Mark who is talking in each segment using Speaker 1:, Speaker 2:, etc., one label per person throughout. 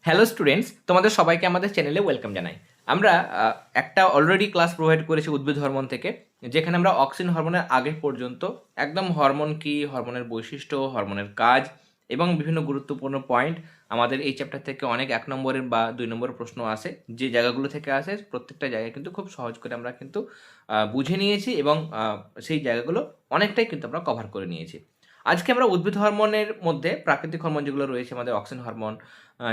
Speaker 1: Hello students, তোমাদের সবাইকে আমাদের চ্যানেলে ওয়েলকাম জানাই। আমরা একটা অলরেডি ক্লাস প্রোভাইড করেছি উদ্ভিদ হরমোন থেকে, যেখানে আমরা অক্সিন হরমোনের আগে পর্যন্ত একদম হরমোন কি, হরমোনের বৈশিষ্ট্য, হরমোনের কাজ এবং বিভিন্ন গুরুত্বপূর্ণ পয়েন্ট আমাদের এই চ্যাপ্টার থেকে অনেক 1 নম্বরের বা 2 নম্বরের প্রশ্ন আসে। যে জায়গাগুলো থেকে আসে প্রত্যেকটা জায়গায় কিন্তু খুব সহজ করে আমরা কিন্তু বুঝে নিয়েছি এবং সেই জায়গাগুলো অনেকটাই কিন্তু আমরা কভার করে নিয়েছি। আজকে আমরা উদ্ভিদ হরমোনের মধ্যে প্রাকৃতিক হরমোন যেগুলো রয়েছে আমাদের অক্সিন হরমোন,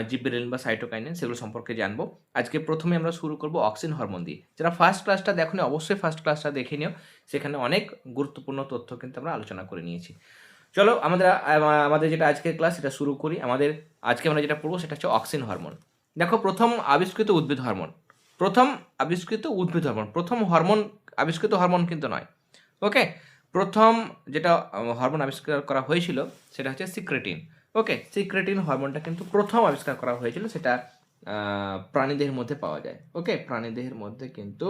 Speaker 1: জিবরেলিন বা সাইটোকাইনিন, সেগুলো সম্পর্কে জানবো। আজকে প্রথমে আমরা শুরু করব অক্সিন হরমোন দিয়ে। যারা ফার্স্ট ক্লাসটা দেখোনি অবশ্যই ফার্স্ট ক্লাসটা দেখে নিও, সেখানে অনেক গুরুত্বপূর্ণ তথ্য কিন্তু আমরা আলোচনা করে নিয়েছি। চলো আমাদের যেটা আজকের ক্লাস সেটা শুরু করি। আজকে আমরা যেটা পড়বো সেটা হচ্ছে অক্সিন হরমোন। দেখো, প্রথম আবিষ্কৃত উদ্ভিদ হরমোন, প্রথম হরমোন আবিষ্কৃত হরমোন কিন্তু নয়। ওকে, প্রথম যেটা হরমোন আবিষ্কার করা হয়েছিল সেটা হচ্ছে সিক্রেটিন। ওকে, সিক্রেটিন হরমোনটা কিন্তু প্রথম আবিষ্কার করা হয়েছিল, সেটা প্রাণীদেহের মধ্যে পাওয়া যায়। ওকে, প্রাণীদেহের মধ্যে কিন্তু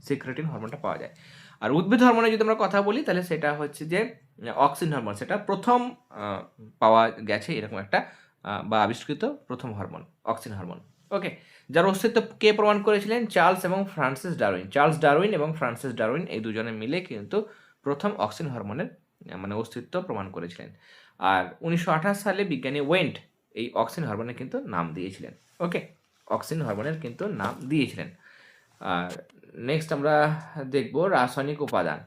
Speaker 1: সিক্রেটিন হরমোনটা পাওয়া যায়। আর উদ্ভিদ হরমোনে যদি আমরা কথা বলি তাহলে সেটা হচ্ছে যে অক্সিন হরমোন, সেটা প্রথম পাওয়া গেছে এরকম একটা বা আবিষ্কৃত প্রথম হরমোন অক্সিন হরমোন। ওকে, যার অস্তিত্ব কে প্রমাণ করেছিলেন? চার্লস ডারউইন এবং ফ্রান্সিস ডারউইন এই দুজনে মিলে কিন্তু প্রথম অক্সিন হরমোনের মানে অস্তিত্ব প্রমাণ করেছিলেন। আর 1928 সালে বিজ্ঞানী ওয়েন্ট এই অক্সিন হরমোনের কিন্তু নাম দিয়েছিলেন। ওকে, অক্সিন হরমোনের কিন্তু নাম দিয়েছিলেন। আর নেক্সট আমরা দেখব রাসায়নিক উপাদান।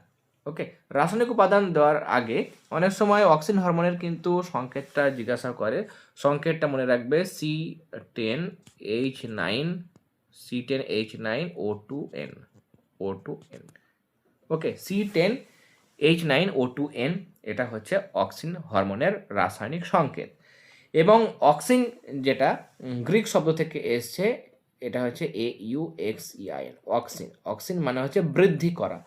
Speaker 1: ওকে, রাসায়নিক উপাদান দেওয়ার আগে অনেক সময় অক্সিন হরমোনের কিন্তু সংকেতটা জিজ্ঞাসা করে। সংকেতটা মনে রাখবে C10H9 C10H9O2N O2N। ওকে, C10H9O2N এটা হচ্ছে অক্সিন হরমোনের রাসায়নিক সংকেত। এবং অক্সিন যেটা গ্রিক শব্দ থেকে এসছে, এটা হচ্ছে AUXEIN। অক্সিন মানে হচ্ছে বৃদ্ধি করা।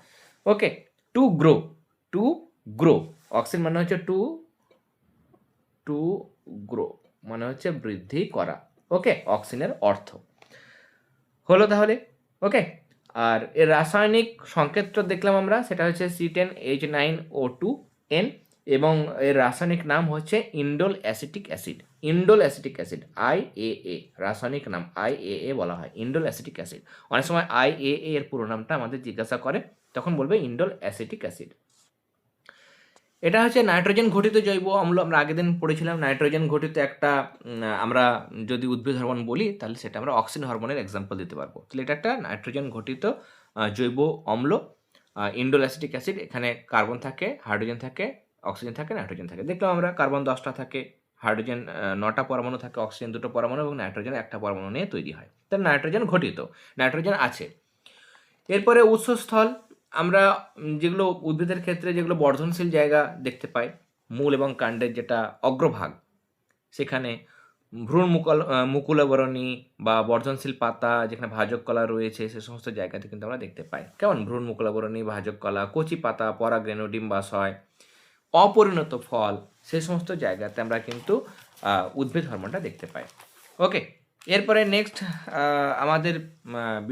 Speaker 1: ওকে, টু গ্রো অক্সিন মানে হচ্ছে টু গ্রো মানে হচ্ছে বৃদ্ধি করা। ওকে, অক্সিনের অর্থ হলো তাহলে। ওকে, আর এর রাসায়নিক সংকেতটা দেখলাম আমরা, সেটা হচ্ছে C10H9O2N এবং এর রাসায়নিক নাম হচ্ছে ইন্ডোল অ্যাসিটিক অ্যাসিড IAA। রাসায়নিক নাম IAA বলা হয়, ইন্ডোল অ্যাসিটিক অ্যাসিড। অনেক সময় IAA এর পুরো নামটা আমাদের জিজ্ঞাসা করে, তখন বলবে ইন্ডোল অ্যাসিটিক অ্যাসিড। এটা হচ্ছে নাইট্রোজেন ঘটিত জৈব অম্ল। আমরা আগের দিন পড়েছিলাম নাইট্রোজেন ঘটিত একটা আমরা যদি উদ্ভিদ হরমোন বলি তাহলে সেটা আমরা অক্সিন হরমোনের এক্সাম্পল দিতে পারবো। তাহলে এটা একটা নাইট্রোজেন ঘটিত জৈব অম্ল, ইন্ডোল অ্যাসিটিক অ্যাসিড। এখানে কার্বন থাকে, হাইড্রোজেন থাকে, অক্সিজেন থাকে, নাইট্রোজেন থাকে। দেখলাম আমরা কার্বন 10টা থাকে, হাইড্রোজেন 9টা পরমাণু থাকে, অক্সিজেন 2টো পরমাণু এবং নাইট্রোজেন 1টা পরমাণু নিয়ে তৈরি হয়। তাহলে নাইট্রোজেন ঘটিত, নাইট্রোজেন আছে। এরপরে উৎসস্থল, আমরা যেগুলো উদ্ভিদের ক্ষেত্রে যেগুলো বর্ধনশীল জায়গা দেখতে পাই, মূল এবং কাণ্ডের যেটা অগ্রভাগ, সেখানে মুকুলাবরণী বা বর্ধনশীল পাতা, যেখানে ভাজক কলা রয়েছে, সে সমস্ত জায়গাতে কিন্তু আমরা দেখতে পাই। কেমন? ভ্রূণ মুকুলাবরণী, ভাজক কলা, কচি পাতা, পরাগরেণু, ডিম্বাশয়, অপরিণত ফল, সে সমস্ত জায়গাতে আমরা কিন্তু উদ্ভিদ হরমোনটা দেখতে পাই। ওকে, এরপরে নেক্সট আমাদের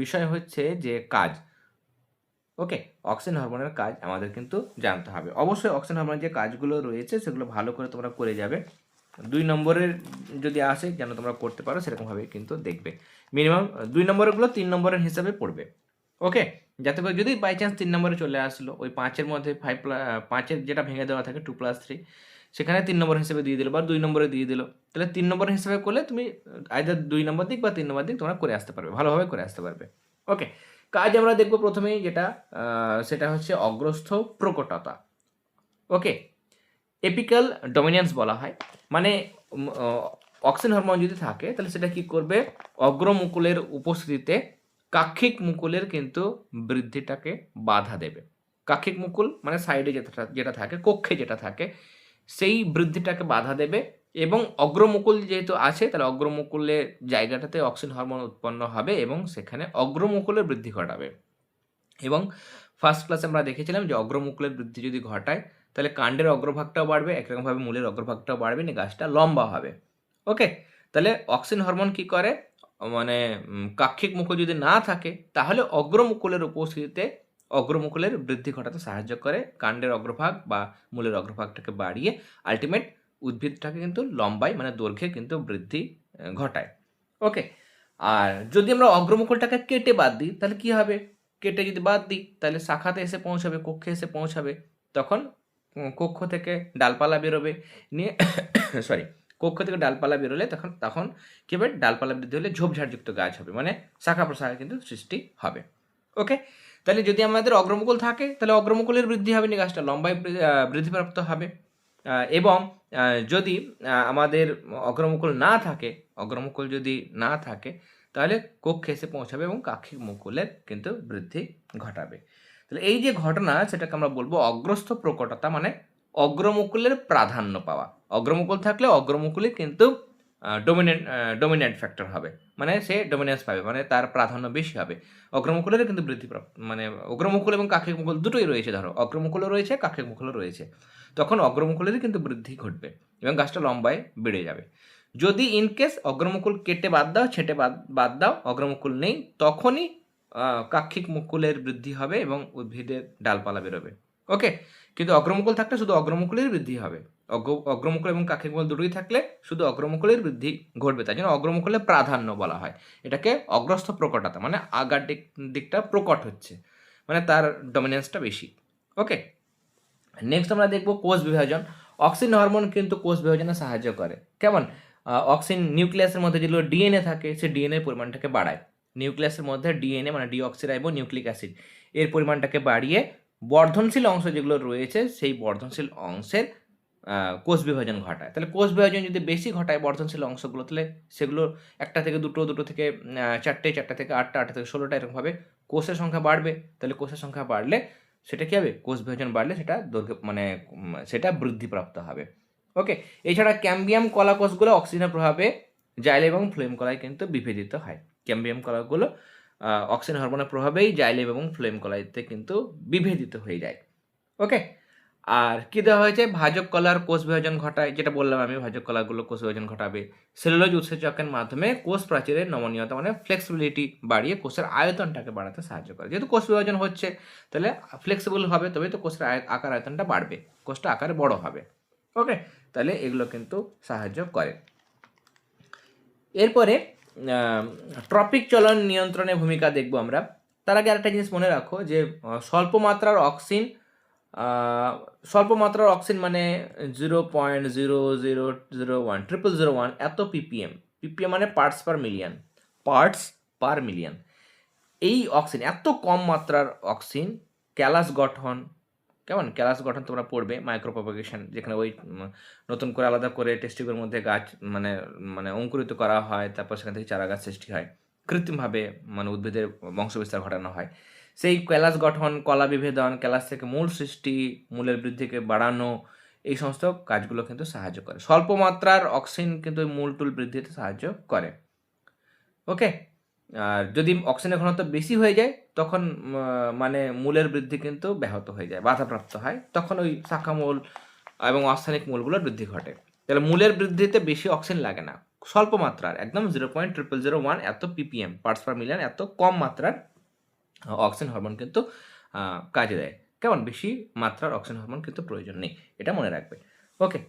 Speaker 1: বিষয় হচ্ছে যে কাজ। ওকে, অক্সিন হরমোনের কাজ আমাদের কিন্তু জানতে হবে। অবশ্যই অক্সিন হরমোনের যে কাজগুলো রয়েছে সেগুলো ভালো করে তোমরা করে যাবে। 2 নম্বরের যদি আসে যেন তোমরা করতে পারো সেরকমভাবে কিন্তু দেখবে। মিনিমাম 2 নম্বরেরগুলো 3 নম্বরের হিসাবে পড়বে। ওকে, যাতে করে যদি বাই চান্স 3 নম্বরে চলে আসলো, ওই 5-এর মধ্যে 5-এর যেটা ভেঙে দেওয়া থাকে 2+3, সেখানে 3 নম্বর হিসেবে দিয়ে দিল বা 2 নম্বরে দিয়ে দিল, তাহলে 3 নম্বর হিসেবে করলে তুমি আইদার 2 নম্বর দিক বা 3 নম্বর দিক তোমরা করে আসতে পারবে, ভালোভাবে করে আসতে পারবে। ওকে, কাজ আমরা দেখবো প্রথমেই যেটা সেটা হচ্ছে অগ্রস্থ প্রকটতা। ওকে, এপিক্যাল ডমিনেন্স বলা হয়, মানে অক্সিন হরমোন যদি থাকে তাহলে সেটা কি করবে? অগ্রমুকুলের উপস্থিতিতে কাক্ষিক মুকুলের কিন্তু বৃদ্ধিটাকে বাধা দেবে। কাক্ষিক মুকুল মানে সাইডে যেটা থাকে, কক্ষে যেটা থাকে, সেই বৃদ্ধিটাকে বাধা দেবে। এবং অগ্রমুকুল যেহেতু আছে তাহলে অগ্রমুকুলের জায়গাটাতে অক্সিন হরমোন উৎপন্ন হবে এবং সেখানে অগ্রমুকুলের বৃদ্ধি ঘটাবে। এবং ফার্স্ট ক্লাসে আমরা দেখেছিলাম যে অগ্রমুকুলের বৃদ্ধি যদি ঘটায় তাহলে কাণ্ডের অগ্রভাগটাও বাড়বে, একরকমভাবে মূলের অগ্রভাগটাও বাড়বে, নিয়ে গাছটা লম্বা হবে। ওকে, তাহলে অক্সিন হরমোন কি করে? মানে কাক্ষিক মুকুল যদি না থাকে তাহলে অগ্রমুকুলের উপস্থিতিতে অগ্রমুকুলের বৃদ্ধি ঘটাতে সাহায্য করে, কাণ্ডের অগ্রভাগ বা মূলের অগ্রভাগটাকে বাড়িয়ে আলটিমেট উদ্ভিদটাকে কিন্তু লম্বায় মানে দৈর্ঘ্যে কিন্তু বৃদ্ধি ঘটায়। ওকে, আর যদি আমরা অগ্রমুকুলটাকে কেটে বাদ দিই তাহলে কি হবে? কেটে যদি বাদ দিই তাহলে শাখাতে এসে পৌঁছাবে, কক্ষে এসে পৌঁছাবে। তখন কক্ষ থেকে ডালপালা বেরোবে, নিয়ে সরি, কক্ষ থেকে ডালপালা বেরোলে তখন তখন কী হবে? ডালপালা বৃদ্ধি হলে ঝোপঝাড়যুক্ত গাছ হবে, মানে শাখা প্রশাখা কিন্তু সৃষ্টি হবে। ওকে, তাহলে যদি আমাদের অগ্রমুকুল থাকে তাহলে অগ্রমুকুলের বৃদ্ধি হবে, না গাছটা লম্বায় বৃদ্ধিপ্রাপ্ত হবে। এবং যদি আমাদের অগ্রমুকুল না থাকে, অগ্রমুকুল যদি না থাকে তাহলে কক্ষে এসে পৌঁছাবে এবং কাক্ষিক মুকুলের কিন্তু বৃদ্ধি ঘটাবে। তাহলে এই যে ঘটনা সেটাকে আমরা বলবো অগ্রস্থ প্রকটতা, মানে অগ্রমুকুলের প্রাধান্য পাওয়া। অগ্রমুকুল থাকলে অগ্রমুকুলই কিন্তু ডোমিনেন্ট ফ্যাক্টর হবে, মানে সে ডোমিনেন্স পাবে, মানে তার প্রাধান্য বেশি হবে। অগ্রমুকুলের কিন্তু বৃদ্ধিপ্রাপ্ত, মানে অগ্রমুকুল এবং কাক্ষিক মুকুল দুটোই রয়েছে, ধরো অগ্রমুকুলও রয়েছে কাক্ষিক মুকুলও রয়েছে, তখন অগ্রমুকুলেরই কিন্তু বৃদ্ধি ঘটবে এবং গাছটা লম্বায় বেড়ে যাবে। যদি ইনকেস অগ্রমুকুল কেটে বাদ দাও, ছেটে বাদ দাও, অগ্রমুকুল নেই, তখনই কাক্ষিক মুকুলের বৃদ্ধি হবে এবং উদ্ভিদের ডালপালা বেরোবে। ওকে, কিন্তু অগ্রমুকুল থাকলে শুধু অগ্রমুকুলের বৃদ্ধি হবে। অগ্রমুকুল এবং কাক্ষিক মুকুল দুটোই থাকলে শুধু অগ্রমুকুলের বৃদ্ধি ঘটবে, তাই জন্য অগ্রমুকুলের প্রাধান্য বলা হয়। এটাকে অগ্রস্থ প্রকটতা, মানে আগার দিকটা প্রকট হচ্ছে, মানে তার ডমিনেন্সটা বেশি। ওকে, নেক্সট আমরা দেখব কোষ বিভাজন। অক্সিন হরমোন কিন্তু কোষ বিভাজনে সাহায্য করে। কেমন? অক্সিন নিউক্লিয়াসের মধ্যে যেগুলো ডিএনএ থাকে সেই ডিএনএর পরিমাণটাকে বাড়ায়। নিউক্লিয়াসের মধ্যে ডিএনএ মানে ডিঅক্সিরাইবো নিউক্লিক অ্যাসিড, এর পরিমাণটাকে বাড়িয়ে বর্ধনশীল অংশ যেগুলো রয়েছে সেই বর্ধনশীল অংশের কোষ বিভাজন ঘটায়। তাহলে কোষ বিভাজন যদি বেশি ঘটায় বর্ধনশীল অংশগুলো, তাহলে সেগুলো একটা থেকে দুটো, দুটো থেকে চারটে, চারটা থেকে আটটা, আটটা থেকে 16টা, এরকমভাবে কোষের সংখ্যা বাড়বে। তাহলে কোষের সংখ্যা বাড়লে সেটা কী হবে? কোষ বিভাজন বাড়লে সেটা দৈর্ঘ্য, মানে সেটা বৃদ্ধিপ্রাপ্ত হবে। ওকে, এছাড়া ক্যাম্বিয়াম কলা কোষগুলো অক্সিজেনের প্রভাবে জাইলেম এবং ফ্লোয়েম কলায় কিন্তু বিভেদিত হয়। ক্যাম্বিয়াম কলাগুলো অক্সিজেন হরমোনের প্রভাবেই জাইলেম এবং ফ্লোয়েম কলাইতে কিন্তু বিভেদিত হয়ে যায়। ওকে, আর কী দেওয়া হয়েছে? ভাজক কলার কোষ বিভাজন ঘটায়, যেটা বললাম আমি, ভাজক কলাগুলো কোষ বিভাজন ঘটাবে। সেলুলোজ উৎসেচকের মাধ্যমে কোষ প্রাচীরের নমনীয়তা, মানে ফ্লেক্সিবিলিটি বাড়িয়ে কোষের আয়তনটাকে বাড়াতে সাহায্য করে। যেহেতু কোষ বিভাজন হচ্ছে তাহলে ফ্লেক্সিবল হবে, তবেই তো কোষের আকার আয়তনটা বাড়বে, কোষটা আকারে বড় হবে। ওকে, তাহলে এগুলো কিন্তু সাহায্য করে। এরপরে ট্রপিক চলন নিয়ন্ত্রণে ভূমিকা দেখব আমরা। তার আগে আরেকটা জিনিস মনে রাখো যে স্বল্প মাত্রার অক্সিন মানে 0.00001 এত ppm মানে পার্টস পার মিলিয়ন। এই অক্সিন, এত কম মাত্রার অক্সিন ক্যালাস গঠন, কেমন ক্যালাস গঠন তোমরা পড়বে, মাইক্রোপ্রোপাগেশন, যেখানে ওই নতুন করে আলাদা করে টেস্টিকুলের মধ্যে গাছ মানে অঙ্কুরিত করা হয়, তারপর সেখান থেকে চারা গাছ সৃষ্টি হয়, কৃত্রিমভাবে মানে উদ্ভিদের বংশবিস্তার ঘটানো হয়। সেই ক্যালাস গঠন, কলা বিভেদন, ক্যালাস থেকে মূল সৃষ্টি, মূলের বৃদ্ধিকে বাড়ানো, এই সমস্ত কাজগুলো কিন্তু সাহায্য করে। স্বল্প মাত্রার অক্সিন কিন্তু মূল টুল বৃদ্ধিতে সাহায্য করে। ওকে, আর যদি অক্সিজেনের ঘনত্ব বেশি হয়ে যায় তখন মানে মূলের বৃদ্ধি কিন্তু ব্যাহত হয়ে যায়, বাধাপ্রাপ্ত হয়, তখন ওই শাখা মূল এবং অস্থানিক মূলগুলোর বৃদ্ধি ঘটে। তাহলে মূলের বৃদ্ধিতে বেশি অক্সিজেন লাগে না, স্বল্প মাত্রার একদম 0.0001 এত ppm পার্টস পার মিলিয়ন, এত কম মাত্রার অক্সিজেন হরমোন কিন্তু কাজে দেয়। কেমন? বেশি মাত্রার অক্সিজেন হরমোন কিন্তু প্রয়োজন নেই, এটা মনে রাখবে। ওকে,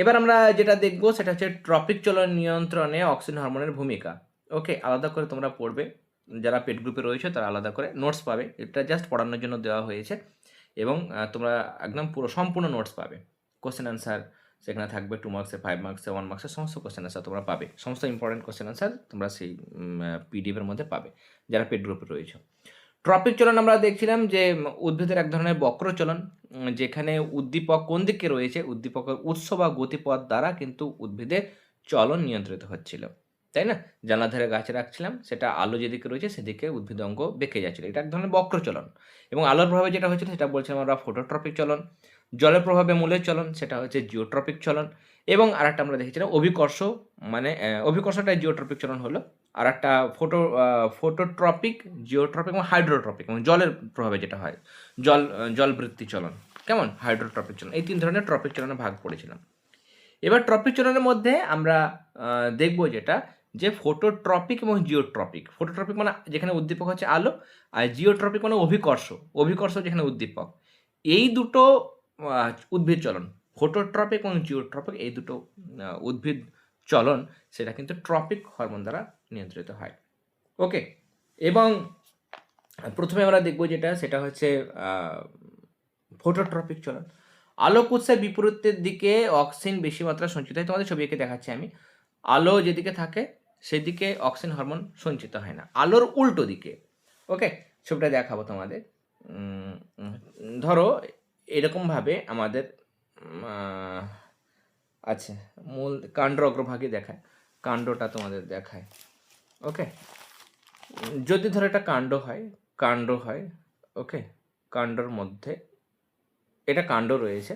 Speaker 1: এবার আমরা যেটা দেখবো সেটা হচ্ছে ট্রপিক চলন নিয়ন্ত্রণে অক্সিজেন হরমোনের ভূমিকা। ওকে, আলাদা করে তোমরা পড়বে, যারা পেড গ্রুপে রয়েছে তারা আলাদা করে নোটস পাবে, এটা জাস্ট পড়ানোর জন্য দেওয়া হয়েছে, এবং তোমরা একদম পুরো সম্পূর্ণ নোটস পাবে। কোশ্চেন অ্যান্সার সেখানে থাকবে 2 মার্কসে, 5 মার্কসে, 1 মার্কসের সমস্ত কোশ্চেন অ্যান্সার তোমরা পাবে, সমস্ত ইম্পর্টেন্ট কোশ্চেন অ্যান্সার তোমরা সেই পিডিএফের মধ্যে পাবে যারা পেড গ্রুপে রয়েছে। ট্রপিক চলন আমরা দেখছিলাম যে উদ্ভিদের এক ধরনের বক্র চলন, যেখানে উদ্দীপক কোন দিকে রয়েছে, উদ্দীপকের উৎস বা গতিপথ দ্বারা কিন্তু উদ্ভিদের চলন নিয়ন্ত্রিত হচ্ছিল, তাই না? জানলার ধারে গাছ রাখছিলাম, সেটা আলো যেদিকে রয়েছে সেদিকে উদ্ভিদ অঙ্গ বেঁকে যাচ্ছিল, এটা এক ধরনের বক্র চলন। এবং আলোর প্রভাবে যেটা হয়েছিল সেটা বলছিলাম আমরা ফটোট্রপিক চলন। জলের প্রভাবে মূলের চলন, সেটা হচ্ছে জিওট্রপিক চলন। এবং আরেকটা আমরা দেখেছিলাম অভিকর্ষ, মানে অভিকর্ষটা জিওট্রপিক চলন হলো। আর একটা ফটোট্রপিক, জিওট্রপিক এবং হাইড্রোট্রপিক, এবং জলের প্রভাবে যেটা হয় জলবৃত্তি চলন, কেমন? হাইড্রোট্রপিক চলন। এই 3 ধরনের ট্রপিক চলনে ভাগ করেছিলাম। এবার ট্রপিক চলনের মধ্যে আমরা দেখব যেটা, যে ফটোট্রপিক এবং জিওট্রপিক। ফটোট্রপিক মানে যেখানে উদ্দীপক হচ্ছে আলো, আর জিওট্রপিক মানে অভিকর্ষ যেখানে উদ্দীপক। এই দুটো উদ্ভিদ চলন, ফটোট্রপিক এবং জিওট্রপিক, এই দুটো উদ্ভিদ চলন সেটা কিন্তু ট্রপিক হরমোন দ্বারা নিয়ন্ত্রিত হয়। ওকে, এবং প্রথমে আমরা দেখব সেটা হচ্ছে ফোটোট্রপিক চলন। আলোক উৎসের বিপরীতের দিকে অক্সিন বেশি মাত্রায় সঞ্চিত হয়। তোমাদের ছবি এঁকে দেখাচ্ছি আমি। আলো যেদিকে থাকে সেদিকে অক্সিন হরমোন সঞ্চিত হয় না, আলোর উল্টো দিকে। ওকে, ছবিটা দেখাবো তোমাদের। ধরো এরকমভাবে আমাদের আচ্ছা, মূল কাণ্ড অগ্রভাগে দেখায়, কাণ্ডটা তোমাদের দেখায়। ওকে, যদি ধরো এটা কাণ্ড হয়, ওকে, কাণ্ডর মধ্যে এটা কাণ্ড রয়েছে,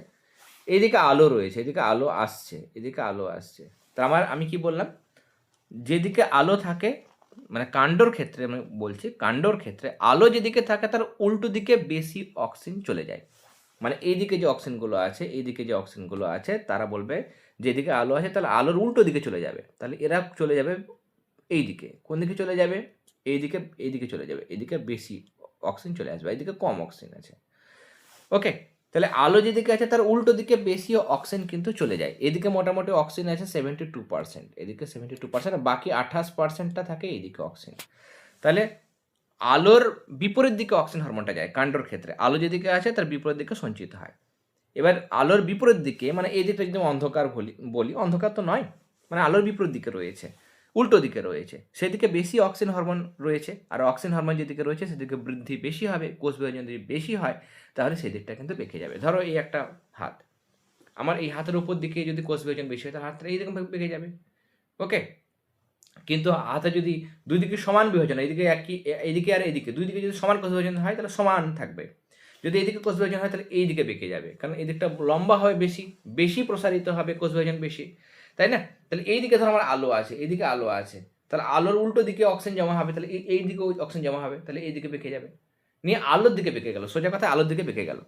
Speaker 1: এদিকে আলো রয়েছে, এদিকে আলো আসছে, তার আমি কি বললাম, যেদিকে আলো থাকে, মানে কাণ্ডর ক্ষেত্রে আমি বলছি, কাণ্ডর ক্ষেত্রে আলো যেদিকে থাকে তার উল্টো দিকে বেশি অক্সিজেন চলে যায়। মানে এইদিকে যে অক্সিজেনগুলো আছে তারা বলবে যেদিকে আলো আছে তাহলে আলোর উল্টো দিকে চলে যাবে, তাহলে এরা চলে যাবে এই দিকে। কোন দিকে চলে যাবে? এইদিকে চলে যাবে, এদিকে বেশি অক্সিজেন চলে আসবে, এইদিকে কম অক্সিজেন আছে। ওকে, তাহলে আলো যেদিকে আছে তার উল্টো দিকে বেশি অক্সিজেন কিন্তু চলে যায়। এদিকে মোটামুটি অক্সিজেন আছে 72%, এদিকে 72%, বাকি 28%টা থাকে এইদিকে অক্সিজেন। তাহলে আলোর বিপরীত দিকে অক্সিজেন হরমোনটা যায় কাণ্ডর ক্ষেত্রে, আলো যেদিকে আছে তার বিপরীত দিকে সঞ্চিত হয়। এবার আলোর বিপরীত দিকে, মানে এই দিকটা যদি অন্ধকার বলি, অন্ধকার তো নয়, মানে আলোর বিপরীত দিকে রয়েছে, উল্টো দিকে রয়েছে, সেদিকে বেশি অক্সিজেন হরমোন রয়েছে। আর অক্সিজেন হরমোন যেদিকে রয়েছে সেদিকে বৃদ্ধি বেশি হবে, কোষ বিভাজন যদি বেশি হয় তাহলে সেই দিকটা কিন্তু বেঁকে যাবে। ধরো এই একটা হাত, আমার এই হাতের উপর দিকে যদি কোষ বিভাজন বেশি হয় তাহলে হাতটা এইরকম বেঁকে যাবে। ওকে, কিন্তু হাতে যদি দুই দিকে সমান বিভাজন, এইদিকে আর এইদিকে দুই দিকে যদি সমান কোষ বিভাজন হয় তাহলে সমান থাকবে। যদি এইদিকে কোষ বিভাজন হয় তাহলে এই দিকে বেঁকে যাবে, কারণ এই দিকটা লম্বা হবে, বেশি প্রসারিত হবে কোষ বিভাজন বেশি, তাই না? তাহলে এই দিকে ধরো আমার আলো আছে, এইদিকে আলো আছে, তাহলে আলোর উল্টো দিকে অক্সিজেন জমা হবে, তাহলে এই দিকে অক্সিজেন জমা হবে, তাহলে এই দিকে বেঁকে যাবে, নিয়ে আলোর দিকে বেঁকে গেল, সোজা কথা আলোর দিকে বেঁকে গেল,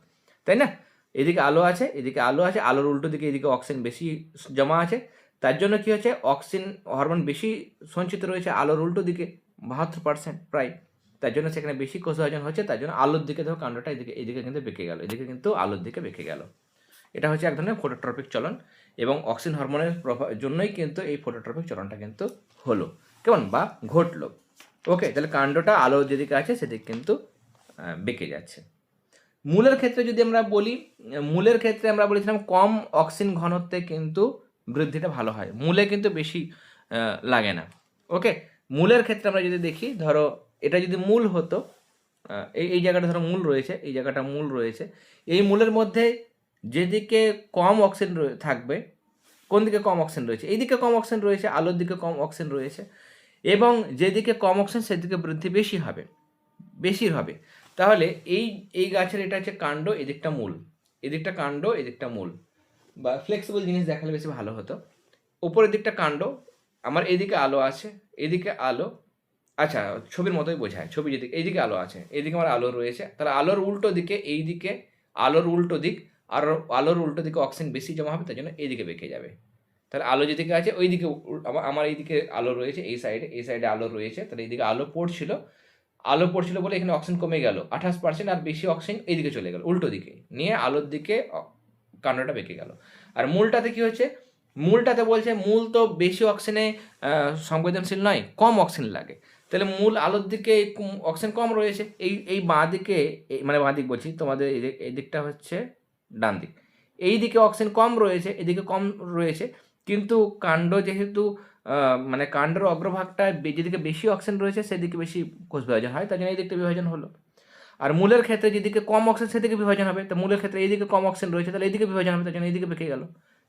Speaker 1: তাই না? এদিকে আলো আছে, আলোর উল্টো দিকে এদিকে অক্সিজেন বেশি জমা আছে, তার জন্য কি হচ্ছে, অক্সিজেন হরমোন বেশি সঞ্চিত রয়েছে আলোর উল্টো দিকে, 72% প্রায়। তার জন্য সেখানে বেশি কোষ বিভাজন হচ্ছে, তার জন্য আলোর দিকে ধরো কাণ্ডটা এদিকে কিন্তু বেঁকে গেল, এদিকে কিন্তু আলোর দিকে বেঁকে গেল। এটা হচ্ছে এক ধরনের ফোটোট্রপিক চলন, এবং অক্সিজেন হরমোনের জন্যই কিন্তু এই ফোটোট্রপিক চলনটা কিন্তু হলো, কেমন বা ঘটলো। ওকে, তাহলে কাণ্ডটা আলো যেদিকে আছে সেদিকে কিন্তু বেঁকে যাচ্ছে। মূলের ক্ষেত্রে যদি আমরা বলি, মূলের ক্ষেত্রে আমরা বলেছিলাম কম অক্সিজেন ঘনত্বে কিন্তু বৃদ্ধিটা ভালো হয়, মূলে কিন্তু বেশি লাগে না। ওকে, মূলের ক্ষেত্রে আমরা যদি দেখি, ধরো এটা যদি মূল হতো, এই জায়গাটা ধরো মূল রয়েছে, এই জায়গাটা মূল রয়েছে, এই মূলের মধ্যে যেদিকে কম অক্সিজেন থাকবে, কোন দিকে কম অক্সিজেন রয়েছে, এইদিকে কম অক্সিজেন রয়েছে, আলোর দিকে কম অক্সিজেন রয়েছে, এবং যেদিকে কম অক্সিজেন সেদিকে বৃদ্ধি বেশি হবে। তাহলে এই গাছের এটা হচ্ছে কাণ্ড, এদিকটা মূল, এদিকটা কাণ্ড, এদিকটা মূল, বা ফ্লেক্সিবল জিনিস দেখালে বেশি ভালো হতো। উপরের দিকটা কাণ্ড, আমার এদিকে আলো আছে, এদিকে আলো, আচ্ছা ছবির মতোই বোঝায়, ছবি যেদিকে এইদিকে আলো আছে, এইদিকে আমার আলো রয়েছে, তাহলে আলোর উল্টো দিকে এইদিকে আলোর উল্টো দিক, আর আলোর উল্টো দিকে অক্সিজেন বেশি জমা হবে, তার জন্য এইদিকে বেঁকে যাবে। তাহলে আলো যেদিকে আছে ওইদিকে, আমার এইদিকে আলো রয়েছে, এই সাইডে আলো রয়েছে, তাহলে এইদিকে আলো পড়ছিল বলে এখানে অক্সিজেন কমে গেল 28%, আর বেশি অক্সিজেন এইদিকে চলে গেল উল্টো দিকে, নিয়ে আলোর দিকে কাণ্ডটা বেঁকে গেল। আর মূলটাতে কি হচ্ছে, মূলটাতে বলছে মূল তো বেশি অক্সিজেনে সংবেদনশীল নয়, কম অক্সিজেন লাগে, তাহলে মূল আলোর দিকে অক্সিজেন কম রয়েছে, এই বাঁ দিকে, মানে বাঁ দিক বলছি তোমাদের, এই দিকটা হচ্ছে ডান দিক, এই দিকে অক্সিজেন কম রয়েছে, এদিকে কম রয়েছে, কিন্তু কাণ্ড যেহেতু মানে কাণ্ডের অগ্রভাগটা যেদিকে বেশি অক্সিজেন রয়েছে সেদিকে বেশি কোষ বিভাজন হয়, তার জন্য এই দিকটা বিভাজন হলো। আর মূলের ক্ষেত্রে যেদিকে কম অক্সিজেন সেদিকে বিভাজন হবে, তো মূলের ক্ষেত্রে এইদিকে কম অক্সিজেন রয়েছে, তাহলে এইদিকে বিভাজন হবে, তার জন্য এইদিকে বেঁকে গেল,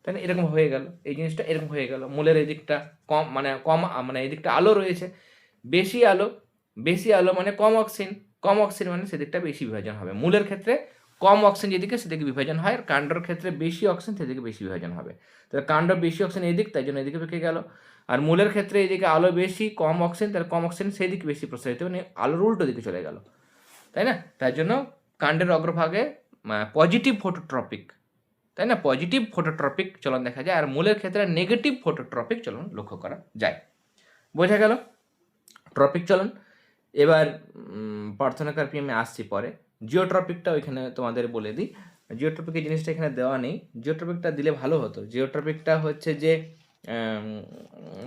Speaker 1: তাই না? এরকম হয়ে গেল, এই জিনিসটা এরকম হয়ে গেল, মূলের এই দিকটা কম, মানে এই দিকটা আলো রয়েছে, বেশি আলো মানে কম অক্সিজেন মানে সেদিকটা বেশি বিভাজন হবে। মূলের ক্ষেত্রে কম অক্সিজেন যেদিকে সেদিকে বিভাজন হয়, আর কাণ্ডর ক্ষেত্রে বেশি অক্সিজেন সেদিকে বেশি বিভাজন হবে। তাহলে কাণ্ড বেশি অক্সিজেন এদিক, তাই জন্য এদিকে বেঁকে গেল। আর মূলের ক্ষেত্রে এদিকে আলো বেশি, কম অক্সিজেন, তাহলে কম অক্সিজেন সেদিকে বেশি প্রসারিত, মানে আলোর উল্টো দিকে চলে গেল, তাই না? তার জন্য কাণ্ডের অগ্রভাগে পজিটিভ ফোটোট্রপিক, তাই না, পজিটিভ ফোটোট্রপিক চলন দেখা যায়, আর মূলের ক্ষেত্রে নেগেটিভ ফোটোট্রপিক চলন লক্ষ্য করা যায়। বোঝা গেল ট্রপিক চলন। এবার পার্থনাকার্পি আমি আসছি পরে, জিওট্রপিকটা ওইখানে তোমাদের বলে দিই। জিওট্রপিকের জিনিসটা এখানে দেওয়া নেই, জিওট্রপিকটা দিলে ভালো হতো। জিওট্রপিকটা হচ্ছে যে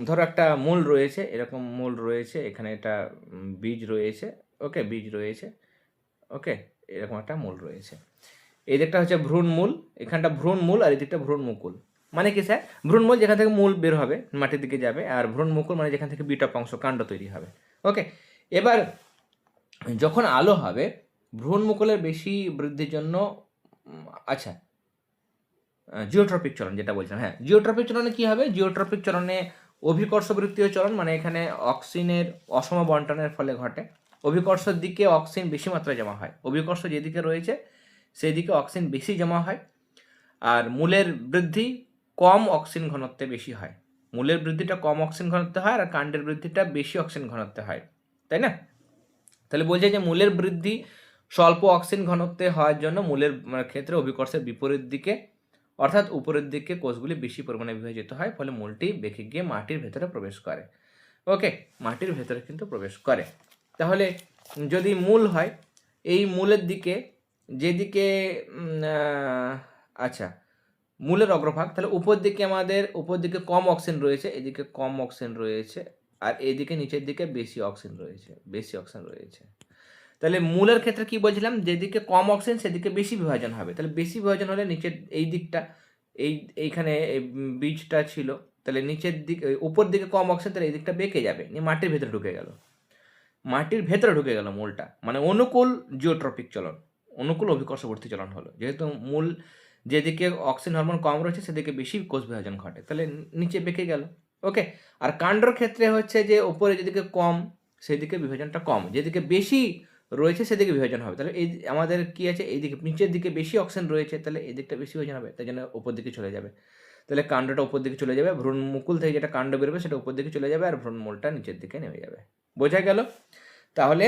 Speaker 1: ধরো একটা মূল রয়েছে, এরকম মূল রয়েছে, এখানে একটা বীজ রয়েছে, ওকে, বীজ রয়েছে, ওকে, এরকম একটা মূল রয়েছে। এই দিকটা হচ্ছে ভ্রূণমূল, এখানটা ভ্রূণমূল আর এই দিকটা ভ্রূণমুকুল। মানে কি স্যার? ভ্রূণমূল যেখান থেকে মূল বের হবে, মাটির দিকে যাবে, আর ভ্রূণমুকুল মানে যেখান থেকে বিটপ অংশ, কাণ্ড তৈরি হবে। ওকে, এবার যখন আলো হবে, ভ্রূণমুকুলের বেশি বৃদ্ধির জন্য আচ্ছা, জিওট্রপিক চলন যেটা বলছিলাম, হ্যাঁ, জিওট্রপিক চলনে কি হবে? জিওট্রপিক চলনে অভিকর্ষ বৃত্তীয় চলন, মানে এখানে অক্সিজেনের অসম বন্টনের ফলে ঘটে। অভিকর্ষের দিকে অক্সিজেন বেশি মাত্রায় জমা হয়, অভিকর্ষ যেদিকে রয়েছে সেই দিকে অক্সিজেন বেশি জমা হয়। আর মূলের বৃদ্ধি কম অক্সিজেন ঘনত্বে বেশি হয়, মূলের বৃদ্ধিটা কম অক্সিজেন ঘনত্বে হয় আর কাণ্ডের বৃদ্ধিটা বেশি অক্সিজেন ঘনত্বে হয়, তাই না? তাহলে বলছে যে মূলের বৃদ্ধি স্বল্প অক্সিজেন ঘনত্বে হওয়ার জন্য মূলের ক্ষেত্রে অভিকর্ষের বিপরীত দিকে অর্থাৎ উপরের দিকে কোষগুলি বেশি পরিমাণে বিভাজিত হয়, ফলে মূলটি বেঁকে গিয়ে মাটির ভেতরে প্রবেশ করে। ওকে, মাটির ভেতরে কিন্তু প্রবেশ করে। তাহলে যদি মূল হয়, এই মূলের দিকে যেদিকে আচ্ছা, মূলের অগ্রভাগ, তাহলে উপর দিকে আমাদের উপর দিকে কম অক্সিজেন রয়েছে, এদিকে কম অক্সিজেন রয়েছে, আর এদিকে নিচের দিকে বেশি অক্সিজেন রয়েছে, বেশি অক্সিজেন রয়েছে। তাহলে মূলের ক্ষেত্রে কি বলছিলাম? যেদিকে কম অক্সিজেন সেদিকে বেশি বিভাজন হবে। তাহলে বেশি বিভাজন হলে নিচের এই দিকটা, এইখানে বীজটা ছিল, তাহলে নিচের দিকে উপর দিকে কম অক্সিজেন, তাহলে এই দিকটা বেঁকে যাবে, নিয়ে মাটির ভেতরে ঢুকে গেল, মাটির ভেতরে ঢুকে গেল মূলটা, মানে অনুকূল জিওট্রপিক চলন, অনুকূল অভিকর্ষবর্তী চলন হলো। যেহেতু মূল যেদিকে অক্সিজেন হরমোন কম রয়েছে সেদিকে বেশি কোষ বিভাজন ঘটে, তাহলে নিচে বেঁকে গেল। ওকে, আর কাণ্ডর ক্ষেত্রে হচ্ছে যে ওপরে যেদিকে কম সেদিকে বিভাজনটা কম, যেদিকে বেশি রয়েছে সেদিকে বিভাজন হবে। তাহলে এই আমাদের কি আছে, এইদিকে নিচের দিকে বেশি অক্সিজেন রয়েছে, তাহলে এই দিকটা বেশি বিভাজন হবে, তাই জন্য ওপর দিকে চলে যাবে। তাহলে কাণ্ডটা উপর দিকে চলে যাবে, ভ্রূণমুকুল থেকে যেটা কাণ্ড বেরোবে সেটা উপর দিকে চলে যাবে, আর ভ্রূণমূলটা নিচের দিকে নেমে যাবে। বোঝা গেল? তাহলে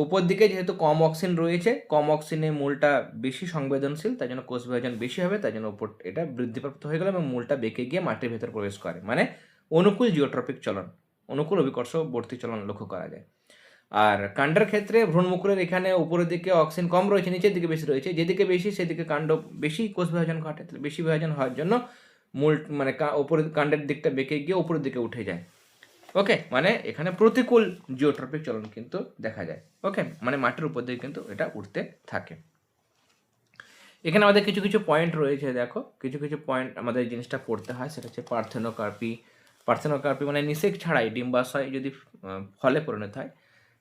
Speaker 1: উপর দিকে যেহেতু কম অক্সিজেন রয়েছে, কম অক্সিজেনে মূলটা বেশি সংবেদনশীল, তাই জন্য কোষ বিভাজন বেশি হবে, তাই জন্য উপর এটা বৃদ্ধিপ্রাপ্ত হয়ে গেল এবং মূলটা বেঁকে গিয়ে মাটির ভেতর প্রবেশ করে, মানে অনুকূল জিওট্রপিক চলন, অনুকূল অভিকর্ষবর্তী চলন লক্ষ্য করা যায়। আর কাণ্ডের ক্ষেত্রে ভ্রূণমুকুলের এখানে উপরের দিকে অক্সিজেন কম রয়েছে, নিচের দিকে বেশি রয়েছে, যেদিকে বেশি সেদিকে কাণ্ড বেশি কোষ বিভাজন ঘটে, তাহলে বেশি বিভাজন হওয়ার জন্য মূল মানে উপরের কাণ্ডের দিকটা বেঁকে গিয়ে উপরের দিকে উঠে যায়। ওকে, মানে এখানে প্রতিকূল জিওট্রপিক চলন কিন্তু দেখা যায়। ওকে, মানে মাটির উপর দিকে কিন্তু এটা উঠতে থাকে। এখানে আমাদের কিছু কিছু পয়েন্ট রয়েছে, দেখো কিছু কিছু পয়েন্ট আমাদের এই জিনিসটা পড়তে হয়, সেটা হচ্ছে পার্থেনোকার্পি। পার্থেনোকার্পি মানে নিষেক ছাড়াই ডিম্বাশয় যদি ফলে পরিণত হয়,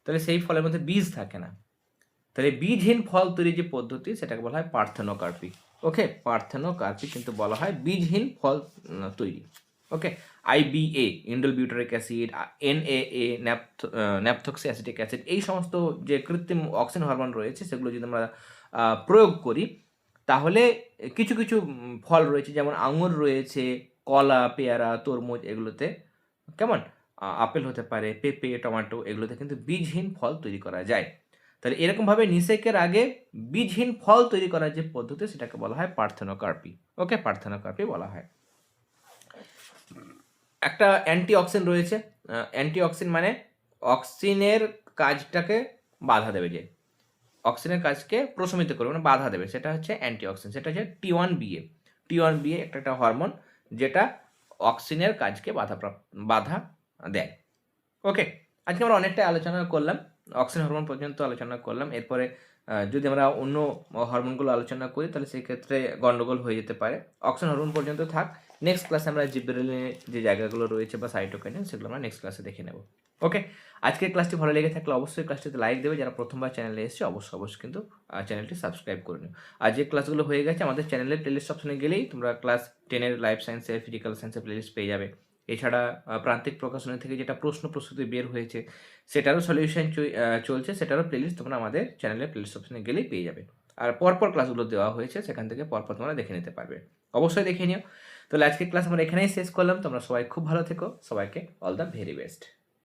Speaker 1: তাহলে সেই ফলের মধ্যে বীজ থাকে না, তাহলে বীজহীন ফল তৈরির যে পদ্ধতি সেটাকে বলা হয় পার্থেনোকার্পি। ওকে, পার্থেনোকার্পি কিন্তু বলা হয় বীজহীন ফল তৈরি। ওকে, IBA indole butyric acid, NAA ন্যাপথক্সি acetic acid, এই সমস্ত যে কৃত্রিম অক্সিজেন হরমোন রয়েছে সেগুলো যদি আমরা প্রয়োগ করি, তাহলে কিছু কিছু ফল রয়েছে, যেমন আঙুর রয়েছে, কলা, পেয়ারা, তরমুজ, এগুলোতে কেমন আপেল হতে পারে, পেঁপে, টমেটো, এগুলোতে কিন্তু বীজহীন ফল তৈরি করা যায়। তাহলে এরকমভাবে নিষেকের আগে বীজহীন ফল তৈরি করার যে পদ্ধতি সেটাকে বলা হয় পার্থেনোকার্পি। ওকে, পার্থেনোকার্পি বলা হয়। একটা অ্যান্টিঅক্সিডেন্ট রয়েছে, অ্যান্টিঅক্সিডেন্ট মানে অক্সিজেনের কাজটাকে বাধা দেবে, যে অক্সিজেনের কাজকে প্রশমিত করবে, মানে বাধা দেবে, সেটা হচ্ছে অ্যান্টিঅক্সিডেন্ট। সেটা হচ্ছে T1BA। T1BA একটা হরমোন যেটা অক্সিজেনের কাজকে বাধা দেয়। ওকে, আজকে আমরা অনেকটাই আলোচনা করলাম, অক্সিজেন হরমোন পর্যন্ত আলোচনা করলাম। এরপরে যদি আমরা অন্য হরমোনগুলো আলোচনা করি তাহলে সেই ক্ষেত্রে গন্ডগোল হয়ে যেতে পারে। অক্সিজেন হরমোন পর্যন্ত থাক, নেক্সট ক্লাসে আমরা জিবরেলিনের যে জায়গাগুলো রয়েছে বা সাইটোকাইনিন সেগুলো আমরা নেক্সট ক্লাসে দেখে নেব। ওকে, আজকের ক্লাসটি ভালো লেগে থাকলে অবশ্যই ক্লাসটিতে লাইক দেবে, যারা প্রথমবার চ্যানেলে এসেছে অবশ্যই কিন্তু চ্যানেলটি সাবস্ক্রাইব করে নিও। আর যে ক্লাসগুলো হয়ে গেছে আমাদের চ্যানেলের প্লেলিস্ট অপশনে গেলেই তোমরা ক্লাস 10-এর লাইফ সায়েন্সের, ফিজিক্যাল সায়েন্সের প্লেলিস্ট পেয়ে যাবে। এছাড়া প্রান্তিক প্রকাশনী থেকে যেটা প্রশ্ন প্রস্তুতি বের হয়েছে সেটারও সলিউশন চলছে, সেটারও প্লেলিস্ট তোমরা আমাদের চ্যানেলের প্লেলিস্ট অপশনে গেলেই পেয়ে যাবে। আর পরপর ক্লাসগুলো দেওয়া হয়েছে, সেখান থেকে পরপর তোমরা দেখে নিতে পারবে, অবশ্যই দেখে নিও। তাহলে আজকের ক্লাস আমরা এখানেই শেষ করলাম। তোমরা সবাই খুব ভালো থেকো, সবাইকে অল দ্য ভেরি বেস্ট।